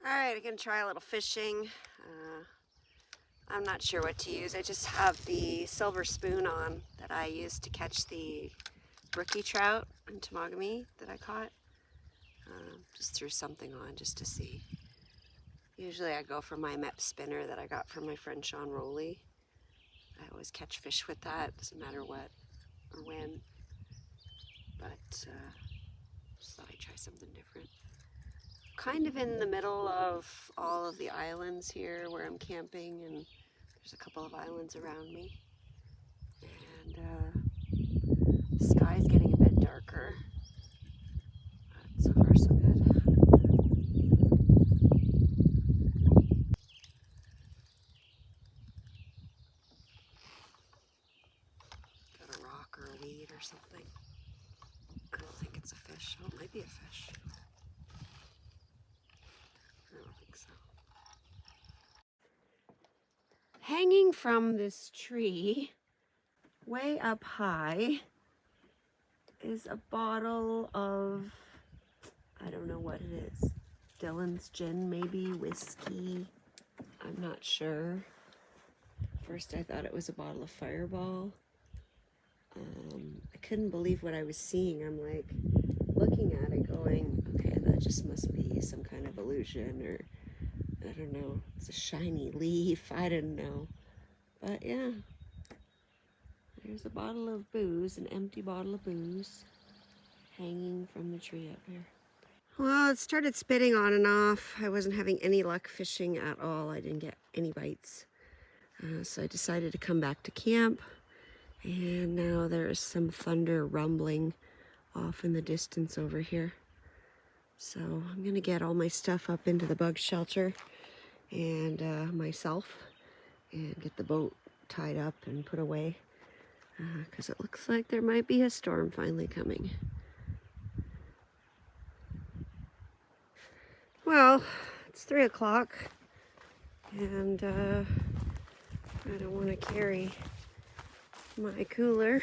Alright, I'm going to try a little fishing. I'm not sure what to use. I just have the silver spoon on that I used to catch the rookie trout in Temagami that I caught. Just threw something on just to see. Usually I go for my MEP spinner that I got from my friend Sean Rowley. I always catch fish with that, doesn't matter what or when. But just thought I'd try something different. Kind of in the middle of all of the islands here where I'm camping, and there's a couple of islands around me. And the sky's getting a bit darker. But so far so good. Got a rock or a weed or something. I don't think it's a fish. Oh, it might be a fish. I don't think so. Hanging from this tree, way up high, is a bottle of, I don't know what it is. Dylan's gin, maybe, whiskey. I'm not sure. First I thought it was a bottle of Fireball. I couldn't believe what I was seeing. I'm like looking at it going, okay, that just must be some kind of illusion, or I don't know, it's a shiny leaf, I didn't know. But yeah, there's a bottle of booze, an empty bottle of booze, hanging from the tree up here. Well, it started spitting on and off. I wasn't having any luck fishing at all. I didn't get any bites. So I decided to come back to camp. And now there is some thunder rumbling off in the distance over here. So I'm gonna get all my stuff up into the bug shelter and myself, and get the boat tied up and put away, because it looks like there might be a storm finally coming. Well, it's 3 o'clock and I don't want to carry my cooler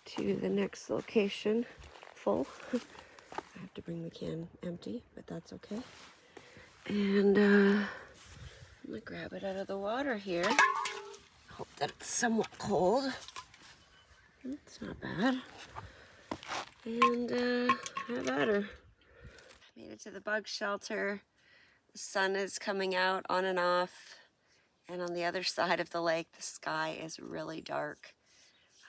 to the next location full. I have to bring the can empty, but that's okay. And I'm gonna grab it out of the water here. Hope that it's somewhat cold. It's not bad. And have at her. I made it to the bug shelter. The sun is coming out on and off. And on the other side of the lake, the sky is really dark.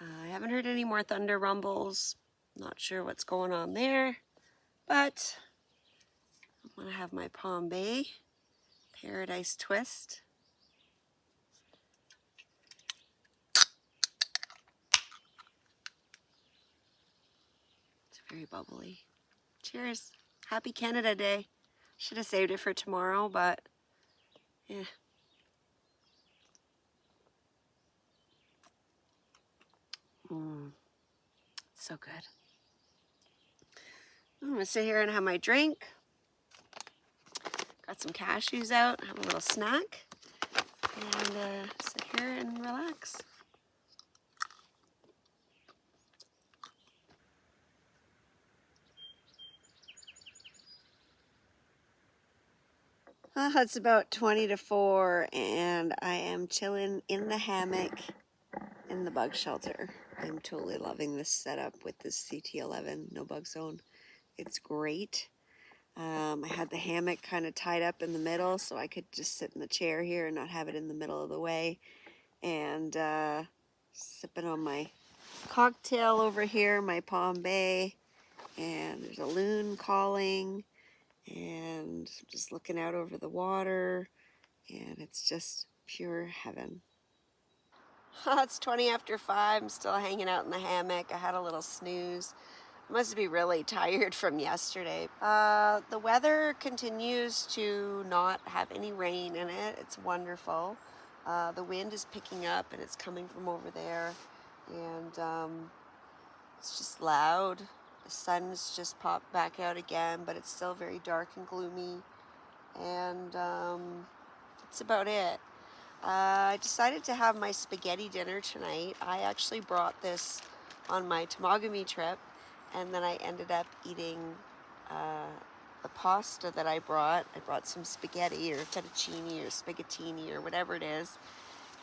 I haven't heard any more thunder rumbles. Not sure what's going on there. But I'm going to have my Palm Bay Paradise Twist. It's very bubbly. Cheers. Happy Canada Day. Should have saved it for tomorrow, but yeah. So good. I'm going to sit here and have my drink. Got some cashews out, have a little snack, and sit here and relax. It's about 20 to 4, and I am chilling in the hammock in the bug shelter. I'm totally loving this setup with this CT11 no bug zone. It's great. I had the hammock kind of tied up in the middle, so I could just sit in the chair here and not have it in the middle of the way. And sipping on my cocktail over here, my Palm Bay, and there's a loon calling, and just looking out over the water, and it's just pure heaven. It's 20 after 5. I'm still hanging out in the hammock. I had a little snooze. I must be really tired from yesterday. The weather continues to not have any rain in it. It's wonderful. The wind is picking up and it's coming from over there. And it's just loud. The sun's just popped back out again, but it's still very dark and gloomy. And that's about it. I decided to have my spaghetti dinner tonight. I actually brought this on my Tomogamy trip, and then I ended up eating the pasta that I brought. I brought some spaghetti or fettuccine or spaghettini or whatever it is,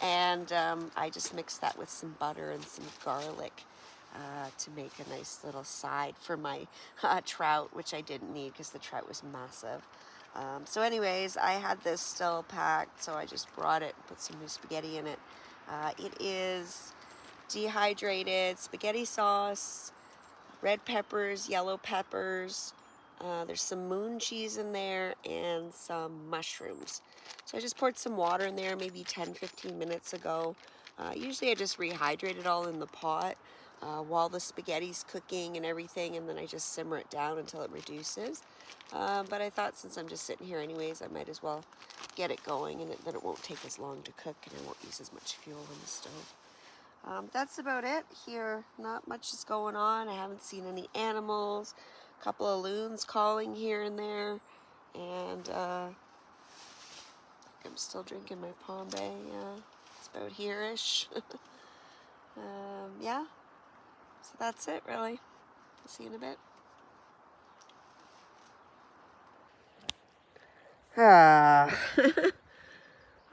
and I just mixed that with some butter and some garlic to make a nice little side for my trout, which I didn't need because the trout was massive. So anyways, I had this still packed, so I just brought it and put some new spaghetti in it. It is dehydrated spaghetti sauce, red peppers, yellow peppers. There's some moon cheese in there and some mushrooms. So I just poured some water in there maybe 10-15 minutes ago. Usually I just rehydrate it all in the pot while the spaghetti's cooking and everything, and then I just simmer it down until it reduces. But I thought since I'm just sitting here anyways, I might as well get it going, and then it won't take as long to cook, and I won't use as much fuel on the stove. That's about it here. Not much is going on. I haven't seen any animals. A couple of loons calling here and there. And I'm still drinking my Palm Bay. It's about here-ish. Yeah. So that's it, really. I'll see you in a bit.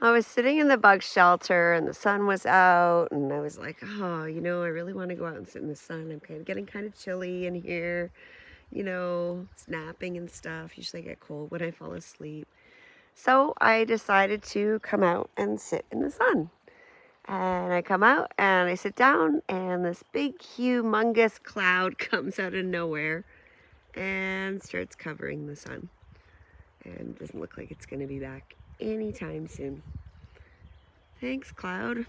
I was sitting in the bug shelter and the sun was out, and I was like, oh, I really want to go out and sit in the sun. I'm getting kind of chilly in here, napping and stuff. Usually I get cold when I fall asleep. So I decided to come out and sit in the sun. And I come out and I sit down, and this big, humongous cloud comes out of nowhere and starts covering the sun. And it doesn't look like it's going to be back anytime soon. Thanks, cloud.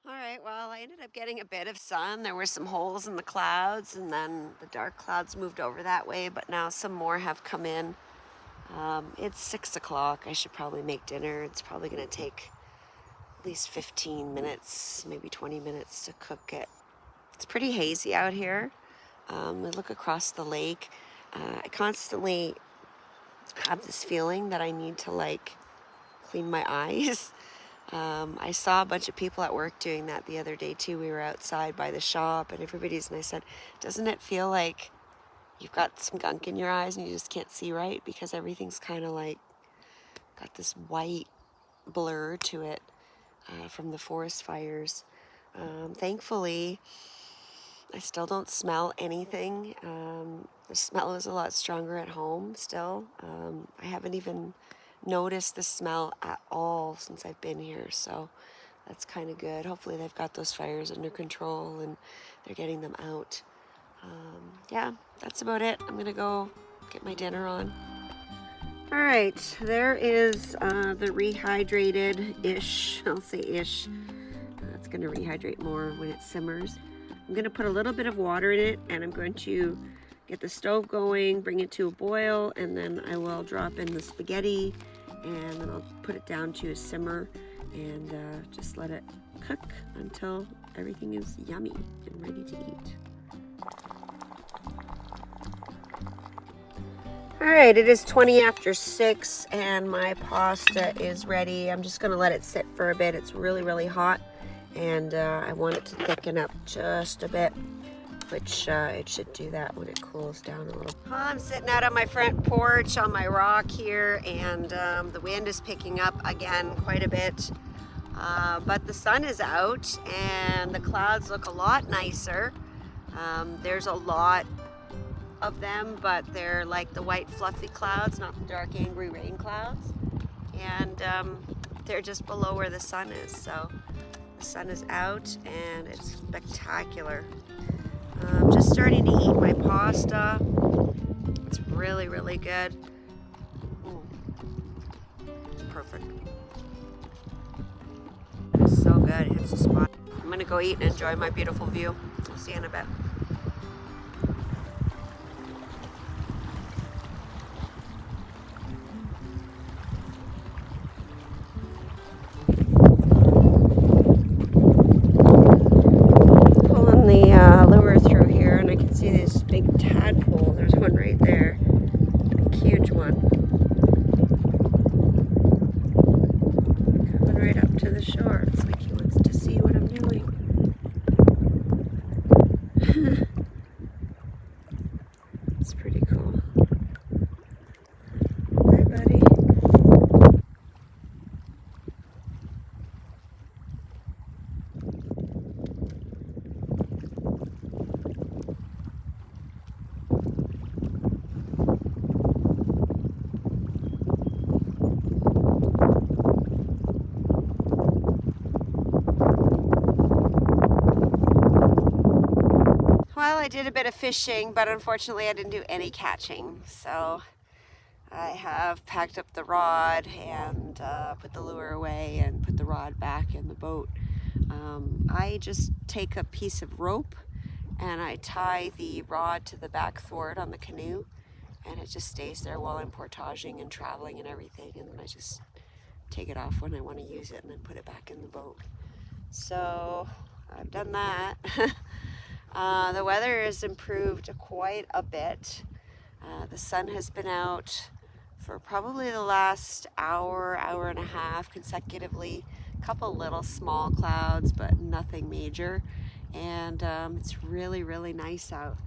All right, well, I ended up getting a bit of sun. There were some holes in the clouds, and then the dark clouds moved over that way, but now some more have come in. It's 6 o'clock. I should probably make dinner. It's probably going to take at least 15 minutes, maybe 20 minutes to cook it. It's pretty hazy out here. I look across the lake. I constantly have this feeling that I need to clean my eyes. I saw a bunch of people at work doing that the other day too. We were outside by the shop and I said, doesn't it feel like you've got some gunk in your eyes and you just can't see right because everything's kind of got this white blur to it from the forest fires. Thankfully, I still don't smell anything. The smell is a lot stronger at home still. I haven't even noticed the smell at all since I've been here, so that's kind of good. Hopefully they've got those fires under control and they're getting them out. Yeah, that's about it. I'm gonna go get my dinner on. All right, there is the rehydrated-ish, I'll say ish. It's gonna rehydrate more when it simmers. I'm going to put a little bit of water in it, and I'm going to get the stove going, bring it to a boil, and then I will drop in the spaghetti, and then I'll put it down to a simmer and just let it cook until everything is yummy and ready to eat. All right, it is 20 after 6 and my pasta is ready. I'm just going to let it sit for a bit. It's really, really hot. And I want it to thicken up just a bit, which it should do that when it cools down a little. I'm sitting out on my front porch on my rock here, and the wind is picking up again quite a bit. But the sun is out, and the clouds look a lot nicer. There's a lot of them, but they're like the white fluffy clouds, not the dark angry rain clouds. And they're just below where the sun is, so the sun is out and it's spectacular. I'm just starting to eat my pasta. It's really, really good. It's perfect. It's so good. It hits the spot. I'm gonna go eat and enjoy my beautiful view. I'll see you in a bit. Lure through here, and I can see this big tadpole. There's one right there, a huge one. shore. It's like he wants to see what I'm doing. It's pretty cool. Hi, buddy. Well, I did a bit of fishing, but unfortunately I didn't do any catching. So I have packed up the rod and put the lure away and put the rod back in the boat. I just take a piece of rope and I tie the rod to the back thwart on the canoe, and it just stays there while I'm portaging and traveling and everything, and then I just take it off when I want to use it and then put it back in the boat. So I've done that. The weather has improved quite a bit. The sun has been out for probably the last hour, hour and a half consecutively. A couple little small clouds, but nothing major. And it's really, really nice out.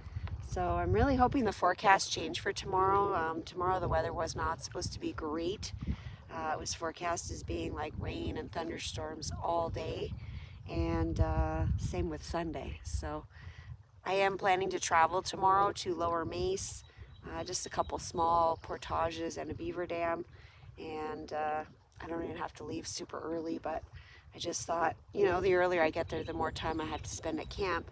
So I'm really hoping the forecast changed for tomorrow. Tomorrow the weather was not supposed to be great. It was forecast as being like rain and thunderstorms all day, and same with Sunday. So I am planning to travel tomorrow to Lower Mace, just a couple small portages and a beaver dam, and I don't even have to leave super early, but I just thought, you know, the earlier I get there, the more time I have to spend at camp.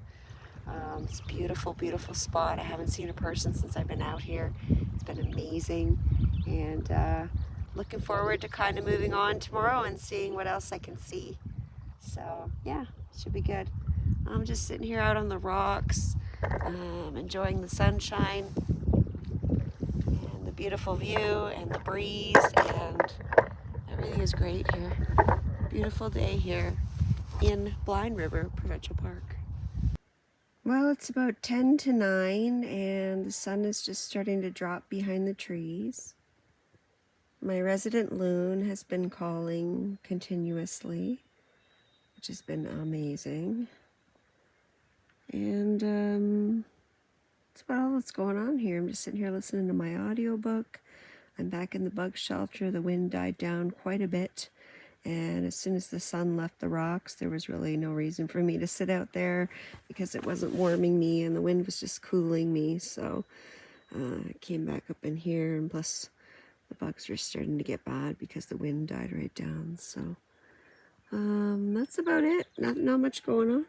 It's a beautiful, beautiful spot. I haven't seen a person since I've been out here. It's been amazing, and looking forward to kind of moving on tomorrow and seeing what else I can see. So yeah, should be good. I'm just sitting here out on the rocks, enjoying the sunshine and the beautiful view and the breeze, and everything is great here. Beautiful day here in Blind River Provincial Park. Well, it's about 10 to 9 and the sun is just starting to drop behind the trees. My resident loon has been calling continuously, which has been amazing. And that's about all that's going on here. I'm just sitting here listening to my audiobook. I'm back in the bug shelter. The wind died down quite a bit, and as soon as the sun left the rocks, there was really no reason for me to sit out there because it wasn't warming me and the wind was just cooling me. So I came back up in here, and plus the bugs were starting to get bad because the wind died right down. So that's about it. Not much going on.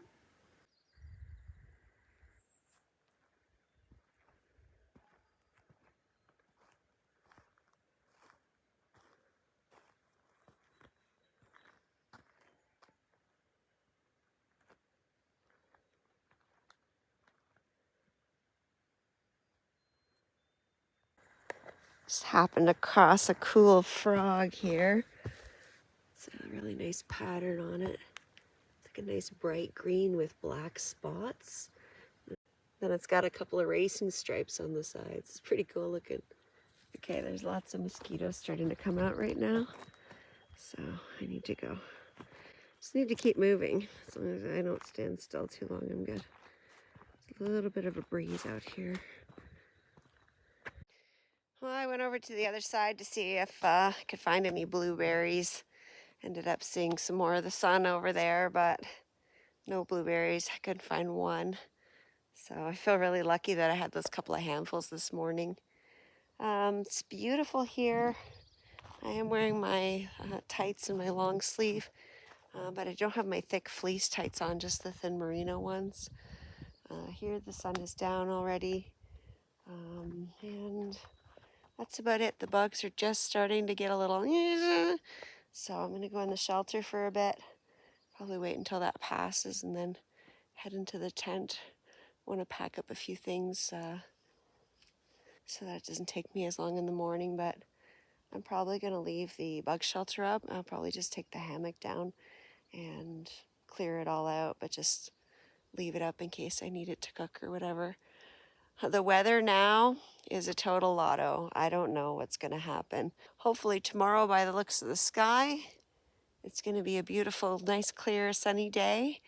Just happened to cross a cool frog here. It's a really nice pattern on it. It's like a nice bright green with black spots. Then it's got a couple of racing stripes on the sides. It's pretty cool looking. Okay, there's lots of mosquitoes starting to come out right now. So I need to go. Just need to keep moving. As long as I don't stand still too long, I'm good. There's a little bit of a breeze out here. Well, I went over to the other side to see if I could find any blueberries. Ended up seeing some more of the sun over there, but no blueberries. I couldn't find one. So I feel really lucky that I had those couple of handfuls this morning. It's beautiful here. I am wearing my tights and my long sleeve, but I don't have my thick fleece tights on, just the thin merino ones. Here the sun is down already, and that's about it. The bugs are just starting to get a little, so I'm going to go in the shelter for a bit. Probably wait until that passes and then head into the tent. Want to pack up a few things so that it doesn't take me as long in the morning, but I'm probably going to leave the bug shelter up. I'll probably just take the hammock down and clear it all out, but just leave it up in case I need it to cook or whatever. The weather now is a total lotto. I don't know what's going to happen. Hopefully tomorrow, by the looks of the sky, It's going to be a beautiful, nice, clear, sunny day.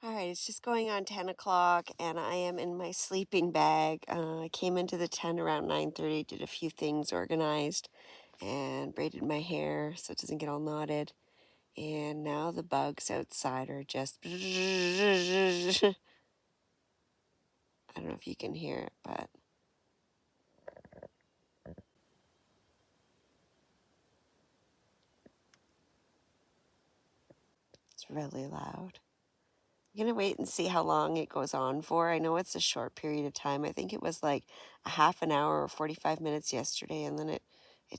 All right, it's just going on 10 o'clock and I am in my sleeping bag. I came into the tent around 9:30, did a few things, organized, and braided my hair so it doesn't get all knotted. And now the bugs outside are just... I don't know if you can hear it, but... it's really loud. I'm going to wait and see how long it goes on for. I know it's a short period of time. I think it was like a half an hour or 45 minutes yesterday, and then it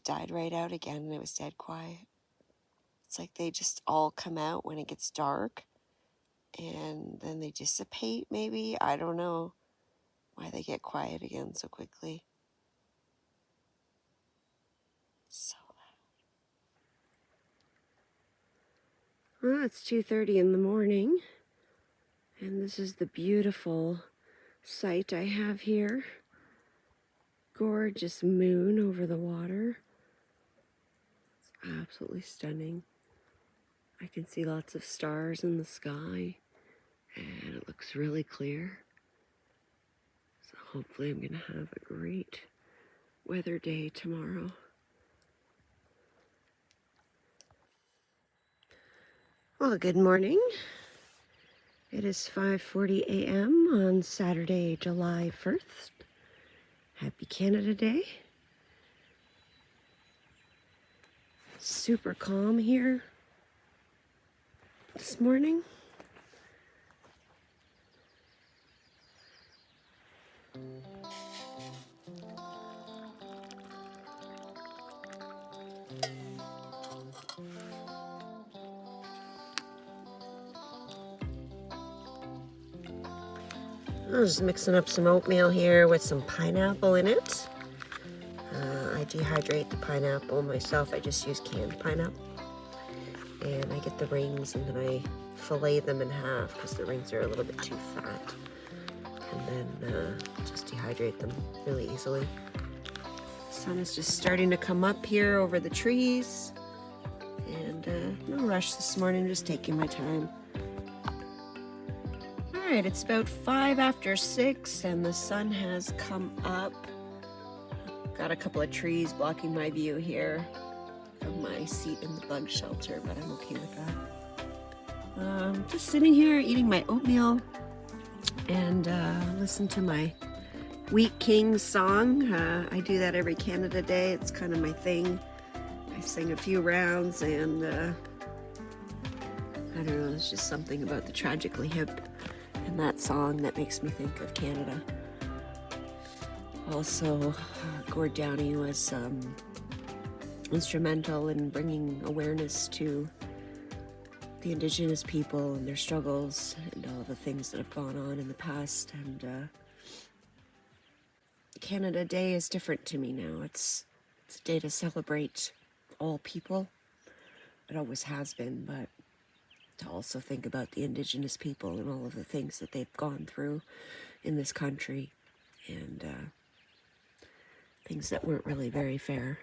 died right out again, and it was dead quiet. It's like they just all come out when it gets dark, and then they dissipate, maybe. I don't know why they get quiet again so quickly. So loud. Well, it's 2:30 in the morning, and this is the beautiful sight I have here. Gorgeous moon over the water. It's absolutely stunning. I can see lots of stars in the sky, and it looks really clear. So hopefully I'm going to have a great weather day tomorrow. Well, good morning. It is 5:40 a.m. on Saturday, July 1st. Happy Canada Day. Super calm here this morning. I'm just mixing up some oatmeal here with some pineapple in it. I dehydrate the pineapple myself. I just use canned pineapple. And I get the rings and then I fillet them in half because the rings are a little bit too fat. And then just dehydrate them really easily. The sun is just starting to come up here over the trees. And no rush this morning, just taking my time. All right, it's about 5 after 6 and the sun has come up. Got a couple of trees blocking my view here from my seat in the bug shelter, but I'm okay with that. Just sitting here eating my oatmeal and listen to my Wheat King song. I do that every Canada Day. It's kind of my thing. I sing a few rounds and I don't know, there's just something about the Tragically Hip and that song that makes me think of Canada. Also, Gord Downey was instrumental in bringing awareness to the Indigenous people and their struggles and all the things that have gone on in the past. And Canada Day is different to me now. It's a day to celebrate all people. It always has been, but to also think about the Indigenous people and all of the things that they've gone through in this country and things that weren't really very fair.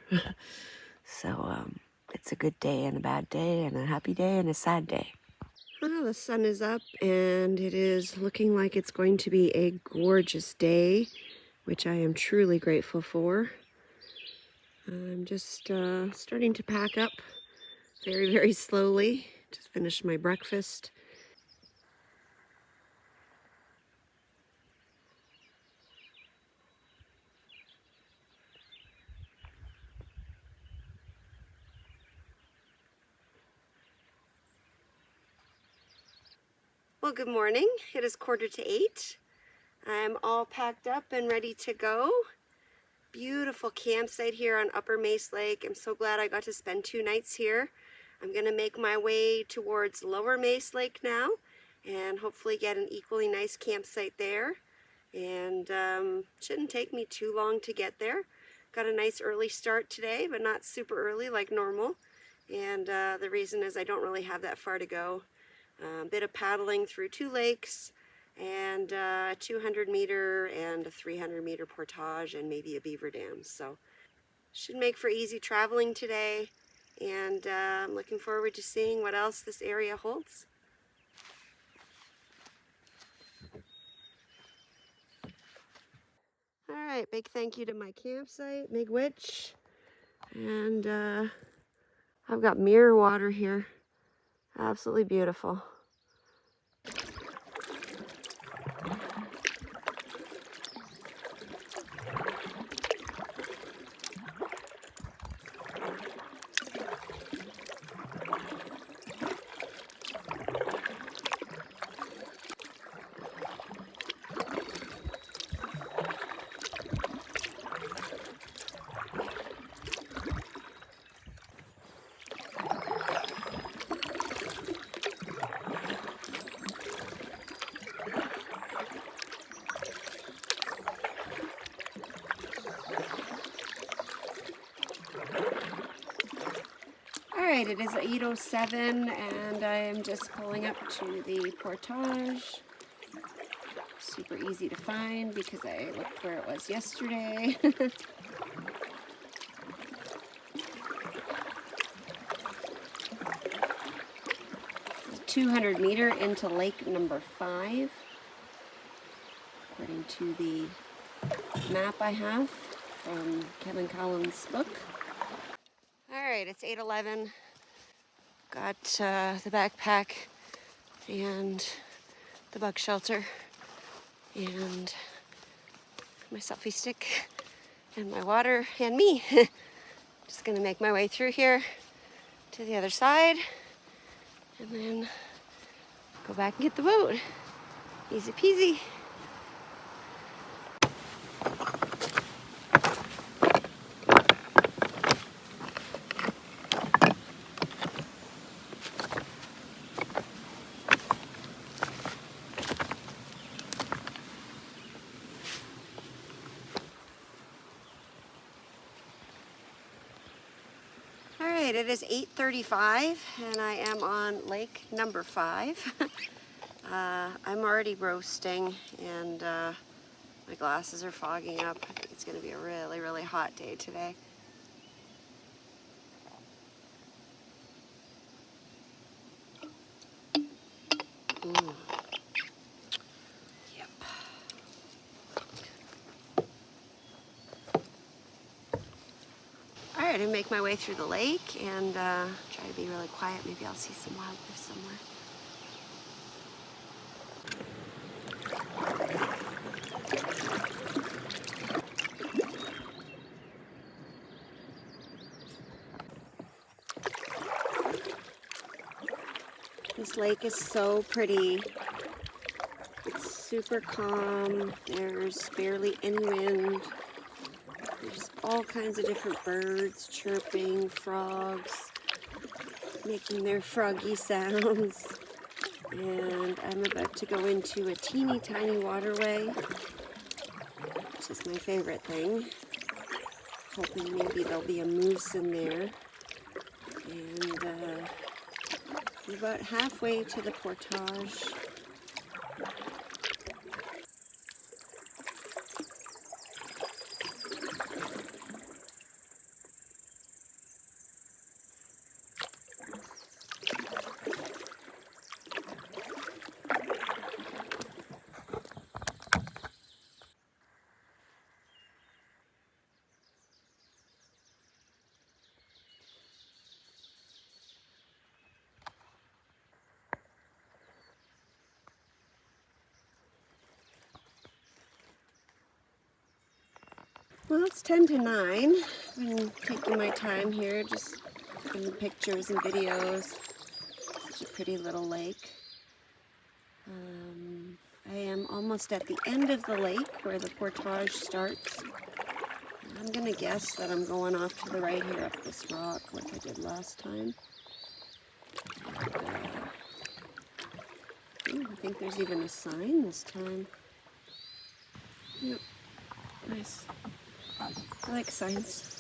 So it's a good day and a bad day and a happy day and a sad day. Well, the sun is up and it is looking like it's going to be a gorgeous day, which I am truly grateful for. I'm just starting to pack up very, very slowly. Just finished my breakfast. Well, good morning. It is 7:45. I'm all packed up and ready to go. Beautiful campsite here on Upper Mace Lake. I'm so glad I got to spend 2 nights here. I'm going to make my way towards Lower Mace Lake now and hopefully get an equally nice campsite there. And shouldn't take me too long to get there. Got a nice early start today, but not super early like normal. And the reason is I don't really have that far to go. A bit of paddling through 2 lakes and a 200-meter and a 300-meter portage and maybe a beaver dam. So should make for easy traveling today. and I'm looking forward to seeing what else this area holds. All right, big thank you to my campsite, Miigwech, and I've got mirror water here. Absolutely beautiful. Alright, it is 8:07 and I am just pulling up to the portage. Super easy to find because I looked where it was yesterday. 200-meter into lake number 5, according to the map I have from Kevin Callan's book. Alright, it's 8:11. Got the backpack and the bug shelter and my selfie stick and my water and me. Just gonna make my way through here to the other side and then go back and get the boat. Easy peasy. Alright, it is 8:35 and I am on lake number 5. I'm already roasting and my glasses are fogging up. I think it's going to be a really, really hot day today. Yep. Alright, I make my way through the lake and try to be really quiet. Maybe I'll see some wildlife somewhere. This lake is so pretty. It's super calm. There's barely any wind. There's all kinds of different birds chirping, frogs making their froggy sounds. And I'm about to go into a teeny tiny waterway, which is my favorite thing. Hoping maybe there'll be a moose in there. And we're about halfway to the portage. Well, it's 10 to 9. I've been taking my time here, just taking pictures and videos. Such a pretty little lake. I am almost at the end of the lake where the portage starts. I'm gonna guess that I'm going off to the right here up this rock like I did last time. I think there's even a sign this time. Yep, nice. I like signs.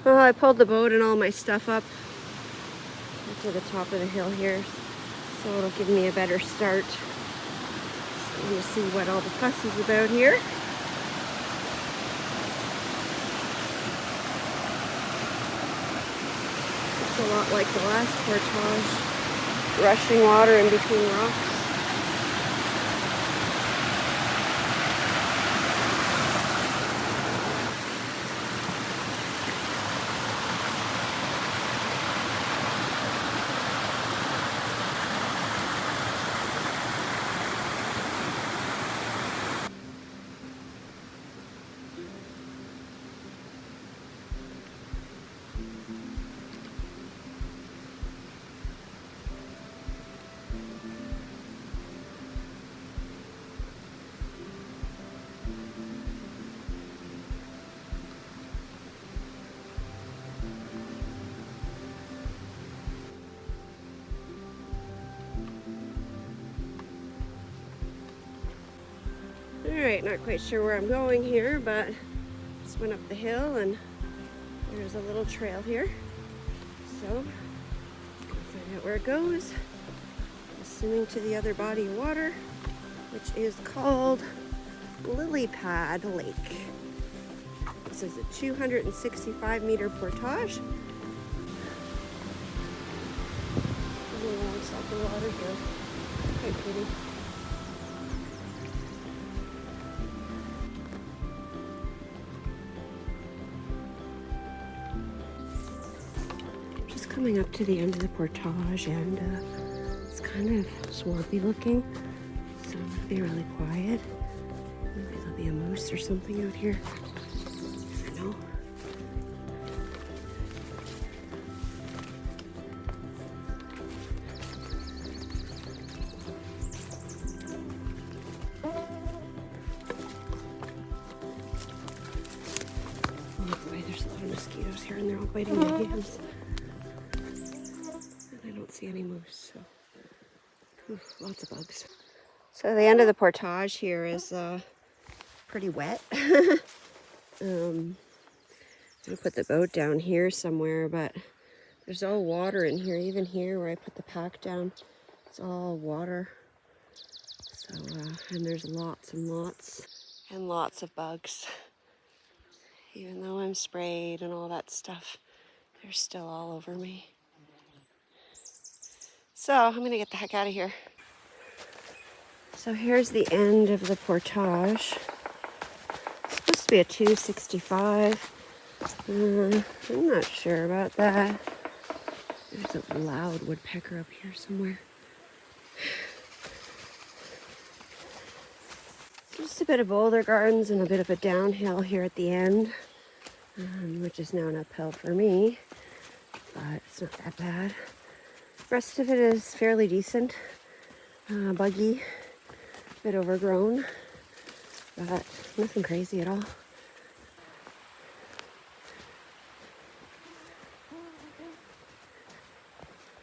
Well, I pulled the boat and all my stuff up to the top of the hill here, so it'll give me a better start. So I'm gonna see what all the fuss is about here. It's a lot like the last portage, rushing water in between rocks. Alright, not quite sure where I'm going here, but just went up the hill and there's a little trail here. So, we'll find out where it goes. Assuming to the other body of water, which is called Lily Pad Lake. This is a 265 meter portage. Lots of water here. Quite pretty. Coming up to the end of the portage, and it's kind of swampy looking, so I'm gonna be really quiet. Maybe there'll be a moose or something out here. I don't know. Oh boy, there's a lot of mosquitoes here, and they're all biting my hands. See any moose, so lots of bugs. So the end of the portage here is pretty wet. I'm gonna put the boat down here somewhere, but there's all water in here. Even here where I put the pack down, it's all water. So and there's lots and lots of bugs. Even though I'm sprayed and all that stuff, they're still all over me. So I'm gonna get the heck out of here. So here's the end of the portage. It's supposed to be a 265. I'm not sure about that. There's a loud woodpecker up here somewhere. Just a bit of boulder gardens and a bit of a downhill here at the end, which is now an uphill for me, but it's not that bad. The rest of it is fairly decent, buggy, a bit overgrown, but nothing crazy at all.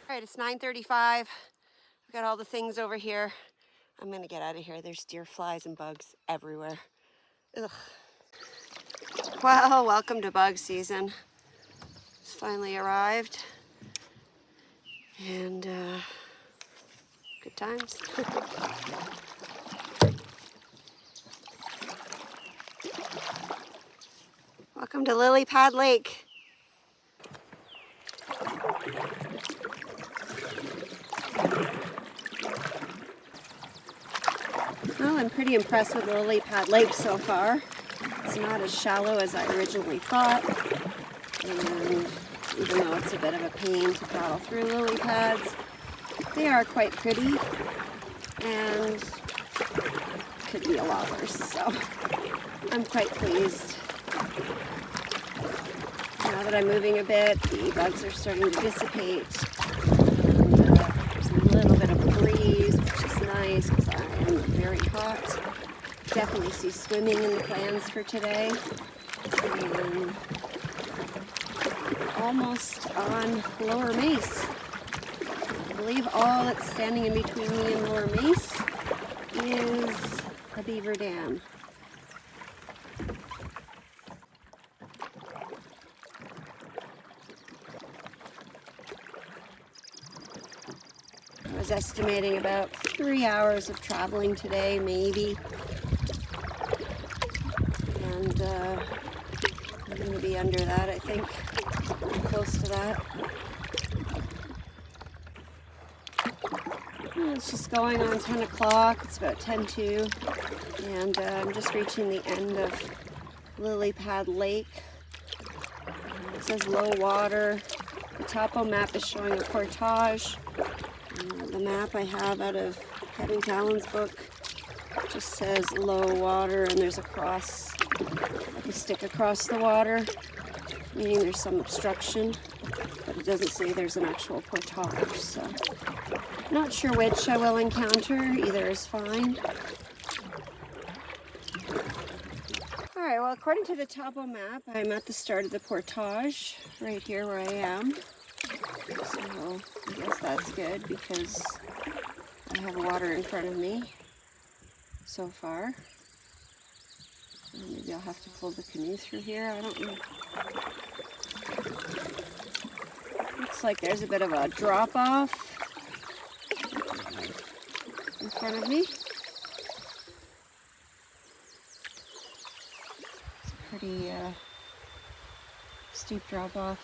Alright, it's 9:35. I've got all the things over here. I'm gonna get out of here. There's deer flies and bugs everywhere. Ugh. Well, welcome to bug season. It's finally arrived. And good times. Welcome to Lily Pad Lake. Well, I'm pretty impressed with Lily Pad Lake so far. It's not as shallow as I originally thought. And even though it's a bit of a pain to paddle through lily pads, they are quite pretty and could be a lot worse, so I'm quite pleased. Now that I'm moving a bit, the bugs are starting to dissipate, and there's a little bit of a breeze, which is nice because I am very hot. Definitely see swimming in the plans for today. And almost on Lower Mace. I believe all that's standing in between me and Lower Mace is a beaver dam. was estimating about 3 hours of traveling today, maybe. And I'm going to be under that, I think. I'm close to that. It's just going on 10 o'clock. It's about 10:02. And I'm just reaching the end of Lily Pad Lake. It says low water. The topo map is showing a portage. The map I have out of Kevin Callan's book just says low water, and there's a cross, like a stick across the water, meaning there's some obstruction, but it doesn't say there's an actual portage, so not sure which I will encounter. Either is fine. Alright, well, according to the topo map, I'm at the start of the portage, right here where I am. So I guess that's good because I have water in front of me so far. Maybe I'll have to pull the canoe through here, I don't know. Looks like there's a bit of a drop off in front of me. It's a pretty steep drop off.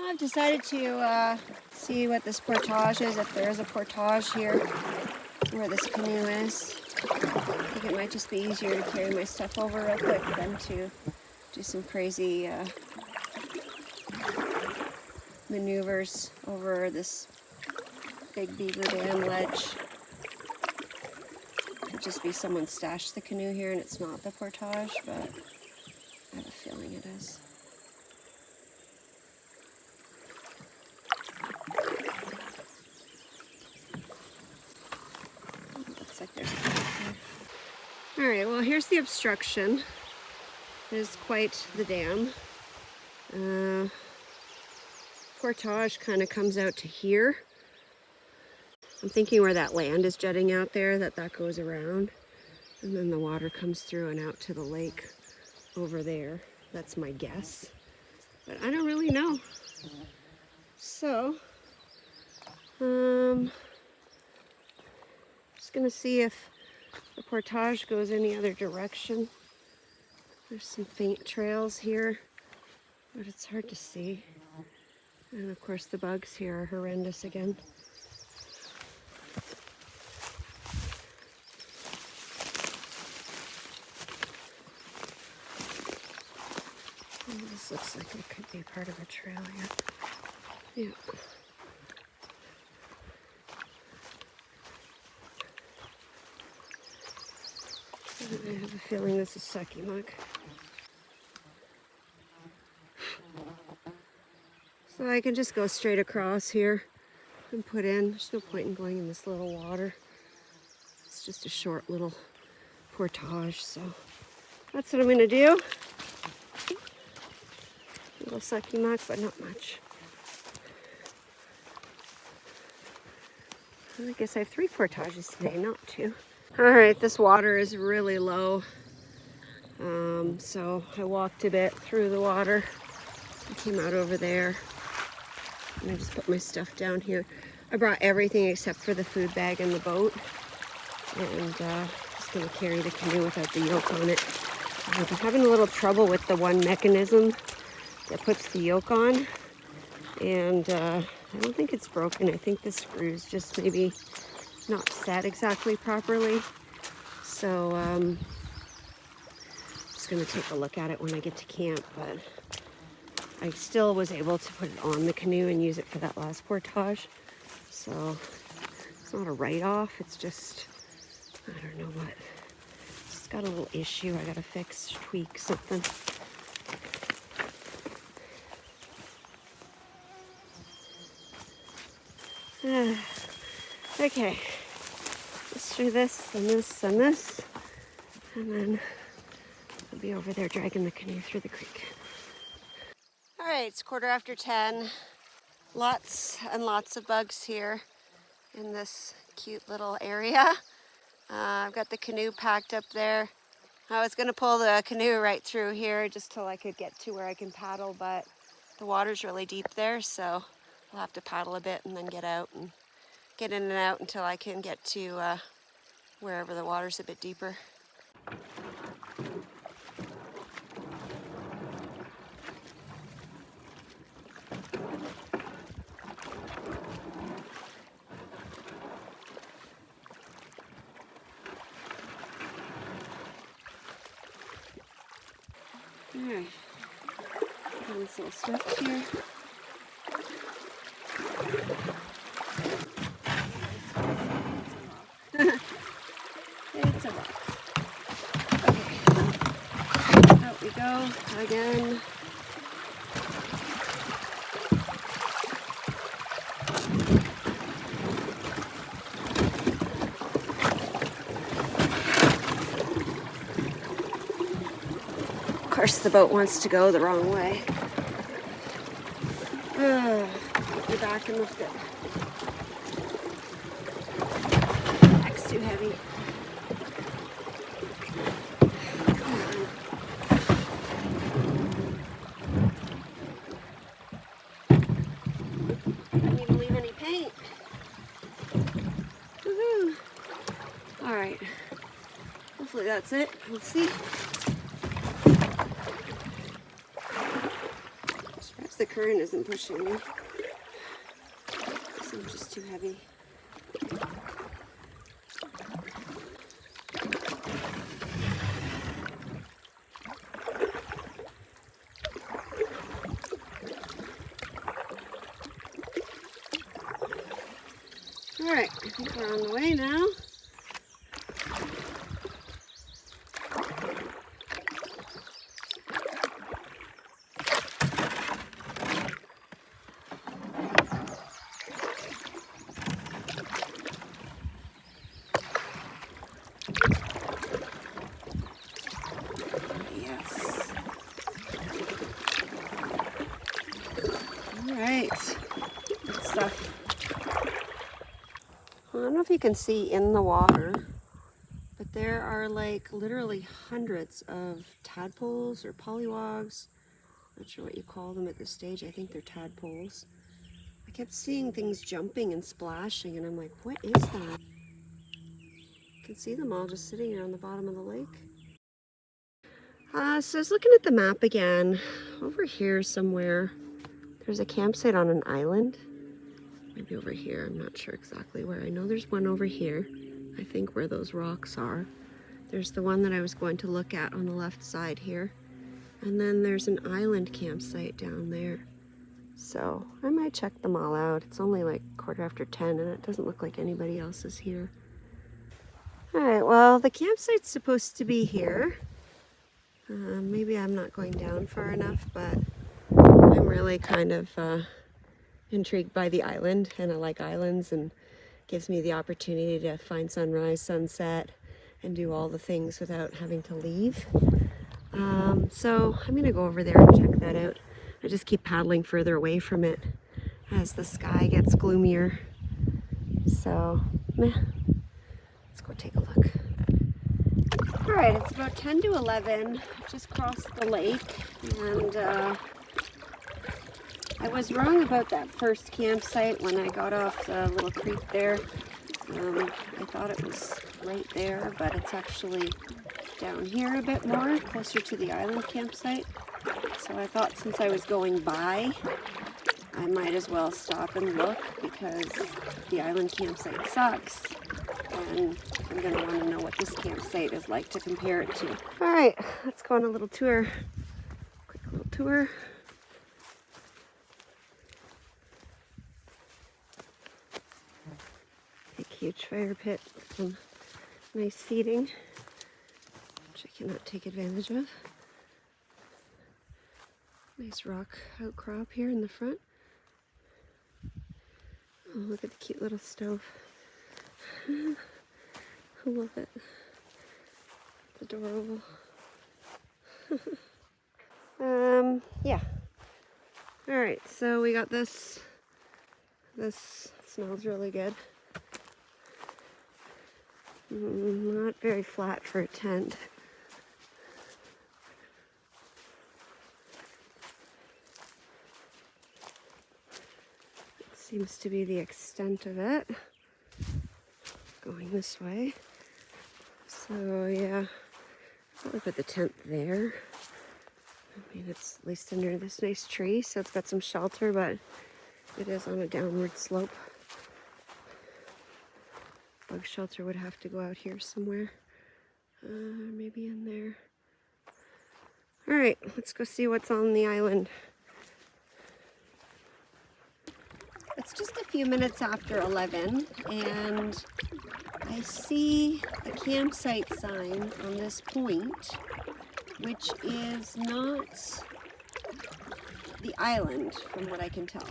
I've decided to see what this portage is, if there is a portage here where this canoe is. I think it might just be easier to carry my stuff over real quick than to do some crazy maneuvers over this big beaver dam ledge. Could just be someone stashed the canoe here and it's not the portage, but I have a feeling it is. Like there's a Alright, well here's the obstruction. There's quite the dam. Portage kind of comes out to here. I'm thinking where that land is jutting out there, that goes around. And then the water comes through and out to the lake over there. That's my guess. But I don't really know. So, just gonna see if the portage goes any other direction. There's some faint trails here, but it's hard to see. And of course the bugs here are horrendous again. And this looks like it could be part of a trail here. Yeah. I have a feeling this is sucky muck. So I can just go straight across here and put in. There's no point in going in this little water. It's just a short little portage, so that's what I'm gonna do. A little sucky muck, but not much. I guess I have 3 portages today, not 2. Alright, this water is really low. So I walked a bit through the water. I came out over there. And I just put my stuff down here. I brought everything except for the food bag and the boat. And just going to carry the canoe without the yoke on it. I've been having a little trouble with the one mechanism that puts the yoke on. And I don't think it's broken. I think the screw's just maybe not set exactly properly. So I'm just going to take a look at it when I get to camp. But I still was able to put it on the canoe and use it for that last portage. So it's not a write-off. It's just, I don't know what. It's got a little issue I got to fix, tweak something. Okay, let's do this and this and this, and then I'll be over there dragging the canoe through the creek. All right, it's 10:15. Lots and lots of bugs here. in this cute little area. I've got the canoe packed up there. I was gonna pull the canoe right through here just till I could get to where I can paddle, but the water's really deep there, so I'll have to paddle a bit and then get out and get in and out until I can get to wherever the water's a bit deeper. Alright, getting so swift here. It's a rock. Okay, out we go again. Of course, the boat wants to go the wrong way. Put your back and lift it. Back's too heavy. Come on. I don't need to leave any paint. Woohoo! All right. Hopefully that's it. We'll see. Perhaps the current isn't pushing me. This is just too heavy. All right, I think we're on the way now. Yes. All right, good stuff. I don't know if you can see in the water, but there are like literally hundreds of tadpoles or pollywogs. Not sure what you call them at this stage. I think they're tadpoles. I kept seeing things jumping and splashing, and I'm like, what is that? You can see them all just sitting here on the bottom of the lake. So I was looking at the map again. Over here somewhere, there's a campsite on an island. Maybe over here, I'm not sure exactly where. I know there's one over here, I think where those rocks are. There's the one that I was going to look at on the left side here. And then there's an island campsite down there. So I might check them all out. It's only like 10:15 and it doesn't look like anybody else is here. All right, well, the campsite's supposed to be here. Maybe I'm not going down far enough, but I'm really kind of intrigued by the island, and I like islands, and gives me the opportunity to find sunrise, sunset, and do all the things without having to leave. So I'm gonna go over there and check that out. I just keep paddling further away from it as the sky gets gloomier. So, let's go take a look. All right, it's about 10 to 11. I've just crossed the lake, and I was wrong about that first campsite when I got off the little creek there. I thought it was right there, but it's actually down here a bit more, closer to the island campsite. So I thought since I was going by, I might as well stop and look, because the island campsite sucks, and I'm going to want to know what this campsite is like to compare it to. All right, let's go on a little tour. Quick little tour. Huge fire pit with some nice seating, which I cannot take advantage of. Nice rock outcrop here in the front. Oh, look at the cute little stove. I love it. It's adorable. Yeah. All right, so we got this. This smells really good. Not very flat for a tent. That seems to be the extent of it. Going this way. So yeah, probably put the tent there. I mean, it's at least under this nice tree, so it's got some shelter, but it is on a downward slope. Bug shelter would have to go out here somewhere. Maybe in there. All right, let's go see what's on the island. It's just a few minutes after 11, and I see a campsite sign on this point, which is not the island, from what I can tell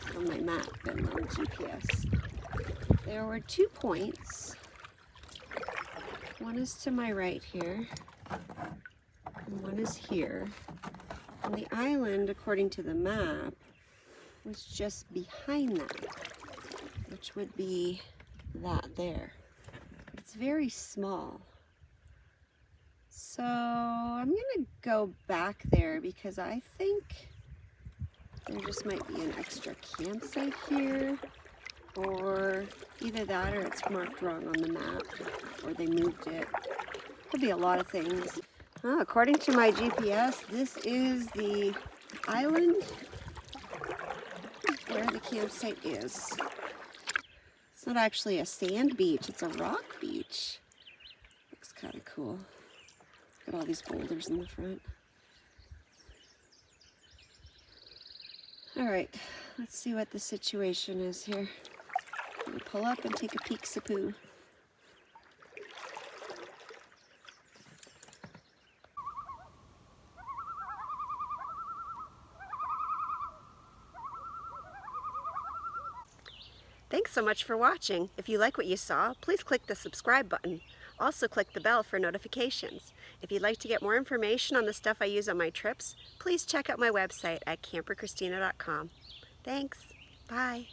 from my map and on GPS. There were 2 points. One is to my right here, and one is here. And the island, according to the map, was just behind that, which would be that there. It's very small. So I'm gonna go back there because I think there just might be an extra campsite here, or either that or it's marked wrong on the map, or they moved it. Could be a lot of things. According to my GPS, this is the island where the campsite is. It's not actually a sand beach, it's a rock beach. Looks kind of cool. Got all these boulders in the front. All right, let's see what the situation is here. I'm gonna pull up and take a peek-sapoo. Thanks so much for watching. If you like what you saw, please click the subscribe button. Also click the bell for notifications. If you'd like to get more information on the stuff I use on my trips, please check out my website at CamperChristina.com. Thanks. Bye.